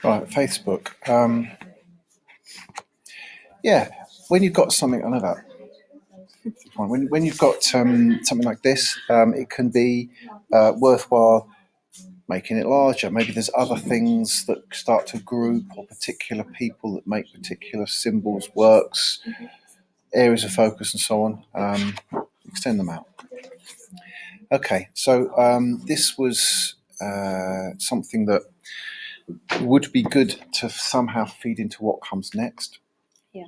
Right, Facebook. Yeah, when you've got something, I know that. When you've got something like this, it can be worthwhile making it larger. Maybe there's other things that start to group, or particular people that make particular symbols, works, areas of focus, and so on. Extend them out. Okay, so this was something that would be good to somehow feed into what comes next. Yeah.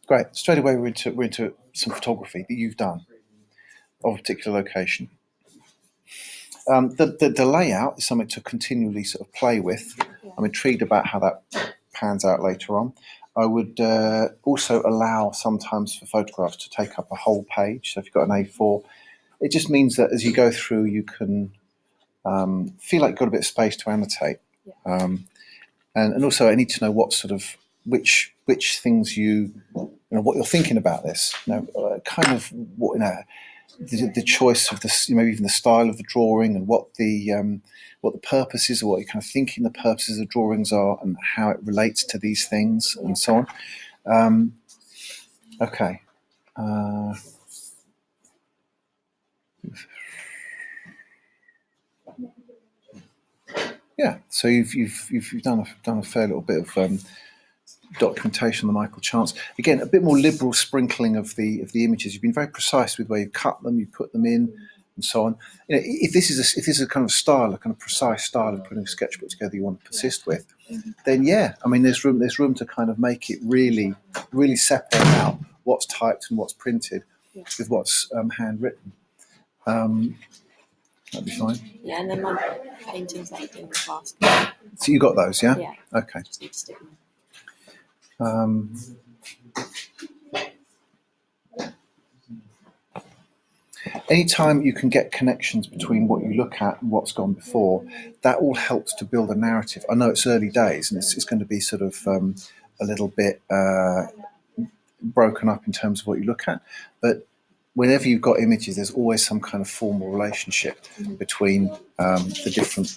Great. Straight away we're into some photography that you've done of a particular location. The layout is something to continually sort of play with. I'm intrigued about how that pans out later on. I would also allow sometimes for photographs to take up a whole page. So if you've got an A4, it just means that as you go through, you can feel like you've got a bit of space to annotate. And also I need to know what sort of which things what you're thinking about this. Kind of what the choice of the maybe even the style of the drawing, and what the purpose is, or what you're kind of thinking the purposes of drawings are, and how it relates to these things, and so on. Okay. Yeah. So you've done a fair little bit of documentation on the Michael Chance. Again, a bit more liberal sprinkling of the images. You've been very precise with where you cut them, you put them in, and so on. If this is a kind of style, a kind of precise style of putting a sketchbook together you want to persist with, then yeah, I mean there's room to kind of make it really separate out what's typed and what's printed with what's handwritten. That'd be fine. Yeah, and then my paintings like in the class. So you got those, yeah? Yeah. Okay. Just need to stick them. Anytime you can get connections between what you look at and what's gone before, that all helps to build a narrative. I know it's early days and it's going to be sort of a little bit broken up in terms of what you look at, but whenever you've got images, there's always some kind of formal relationship between the different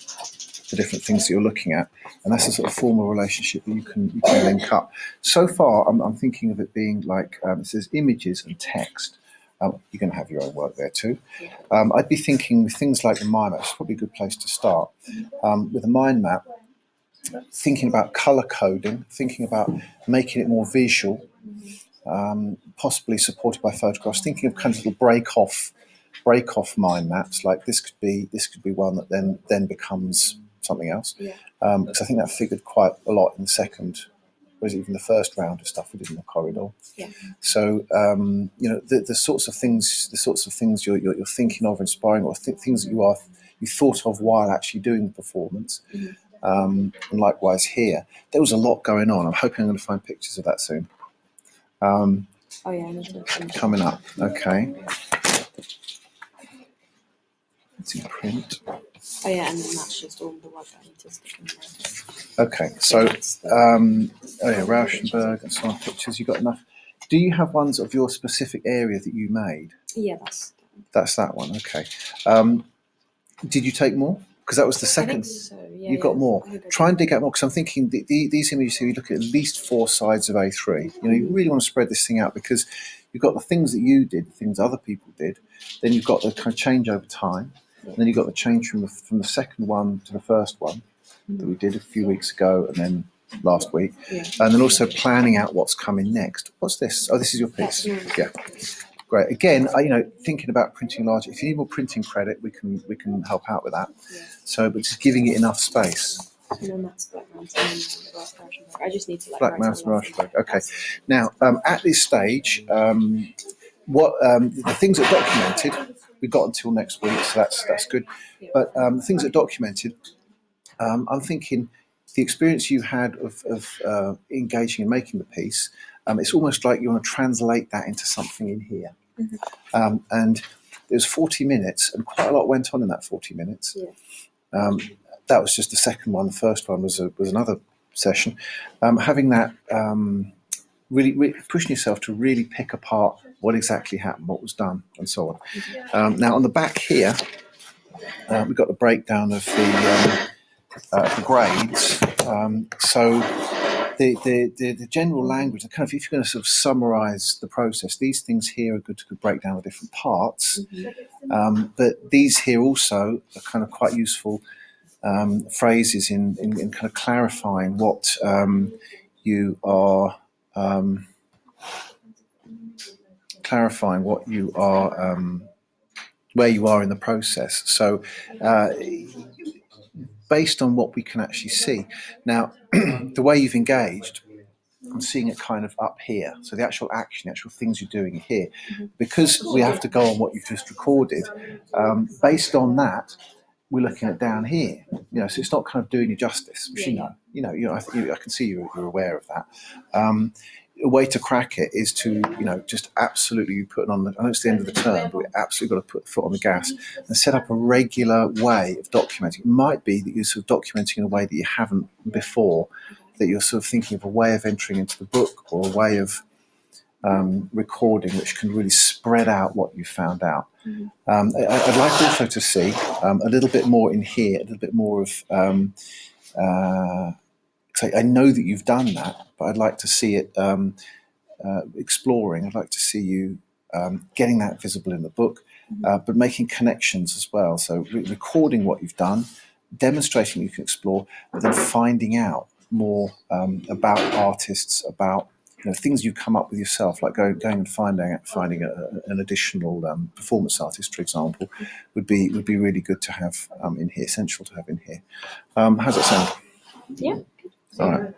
things that you're looking at, and that's a sort of formal relationship that you can link up. So far, I'm thinking of it being like it says images and text. You're going to have your own work there too. I'd be thinking with things like the mind map. It's probably a good place to start. With a mind map, thinking about color coding, thinking about making it more visual, possibly supported by photographs. Thinking of kind of little break off mind maps. Like this could be one that then becomes something else. Because I think that figured quite a lot in the second, or even the first round of stuff we did in the corridor. Yeah. So the sorts of things you're thinking of, inspiring, or things that you thought of while actually doing the performance. And likewise here, there was a lot going on. I'm hoping I'm going to find pictures of that soon. Oh yeah, I need to finish. Coming up. Okay. It's in print. Oh yeah, and then that's just all the work that I need to stick in there. Okay, so Rauschenberg and so on pictures. You got enough. Do you have ones of your specific area that you made? Yeah, that's that one. Okay. Did you take more? Because that was the second. I think so. Yeah, You've got more. Try and dig out more, because I'm thinking these images here, you look at least 4 sides of A3. You really want to spread this thing out, because you've got the things that you did, the things other people did. Then you've got the kind of change over time. And then you've got the change from the second one to the first one that we did a few weeks ago, and then last week. And then also planning out what's coming next. What's this? Oh, this is your piece. Yeah. Great. Again, thinking about printing larger. If you need more printing credit, we can help out with that. So, but just giving it enough space. And then that's Black Mountain. I just need to Black Mountain Rauschenberg. Okay. Now, at this stage, the things that are documented, we've got until next week, so that's good. But the things that are documented, I'm thinking the experience you had of engaging and making the piece. It's almost like you want to translate that into something in here. And it was 40 minutes, and quite a lot went on in that 40 minutes. That was just the second one. The first one was another session. Having that really pushing yourself to really pick apart what exactly happened, what was done, and so on. Now on the back here, we've got the breakdown of the grades. So the general language, the kind of, if you're going to sort of summarise the process, these things here are good to break down the different parts. But these here also are kind of quite useful phrases in kind of clarifying what you are where you are in the process. So based on what we can actually see now, the way you've engaged, I'm seeing it kind of up here. So the actual action, the actual things you're doing here, because we have to go on what you've just recorded. Based on that, we're looking at down here. So it's not kind of doing you justice, which I can see you're aware of that. A way to crack it is to, just absolutely put on I know it's the end of the term, but we absolutely got to put the foot on the gas and set up a regular way of documenting. It might be that you're sort of documenting in a way that you haven't before, that you're sort of thinking of a way of entering into the book or a way of recording which can really spread out what you found out. I'd like also to see a little bit more in here, a little bit more of I know that you've done that, but I'd like to see it exploring. I'd like to see you getting that visible in the book, but making connections as well. So recording what you've done, demonstrating you can explore, but then finding out more about artists, about things you come up with yourself, like going and finding an additional performance artist, for example, would be really good to have in here, essential to have in here. How's that sound? Yeah. All right.